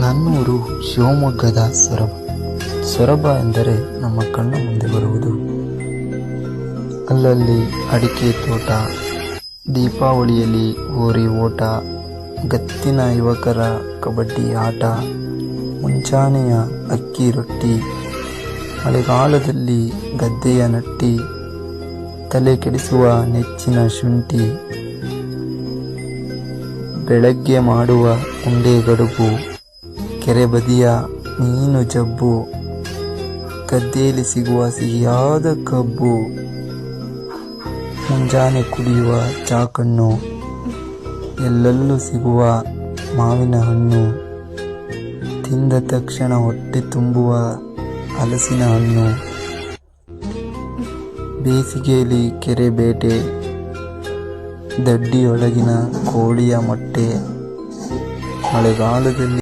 ನನ್ನೂರು ಶಿವಮೊಗ್ಗದ ಸೊರಬ. ಸೊರಬ ಎಂದರೆ ನಮ್ಮ ಕಣ್ಣ ಮುಂದೆ ಬರುವುದು. ಅಲ್ಲಲ್ಲಿ ಅಡಿಕೆ ತೋಟ, ದೀಪಾವಳಿಯಲ್ಲಿ ಹೋರಿ ಓಟ, ಗತ್ತಿನ ಯುವಕರ ಕಬಡ್ಡಿ ಆಟ, ಮುಂಚಾನೆಯ ಅಕ್ಕಿ ರೊಟ್ಟಿ, ಮಳೆಗಾಲದಲ್ಲಿ ಗದ್ದೆಯ ನಟ್ಟಿ, ತಲೆ ಕೆಡಿಸುವ ನೆಚ್ಚಿನ ಶುಂಠಿ, ಬೆಳಗ್ಗೆ ಮಾಡುವ ಉಂಡೆ ಗಡುಬು, ಕೆರೆ ಬದಿಯ ಮೀನು ಜಬ್ಬು, ಗದ್ದೆಯಲ್ಲಿ ಸಿಗುವ ಸಿಹಿಯಾದ ಕಬ್ಬು, ಮುಂಜಾನೆ ಕುಡಿಯುವ ಚಾಕಣ್ಣು, ಎಲ್ಲೆಲ್ಲೂ ಸಿಗುವ ಮಾವಿನ ಹಣ್ಣು, ತಿಂದ ತಕ್ಷಣ ಹೊಟ್ಟೆ ತುಂಬುವ ಹಲಸಿನ ಹಣ್ಣು, ಬೇಸಿಗೆಯಲ್ಲಿ ಕೆರೆ ಬೇಟೆ, ದಡ್ಡಿಯೊಳಗಿನ ಕೋಳಿಯ ಮೊಟ್ಟೆ, ಮಳೆಗಾಲದಲ್ಲಿ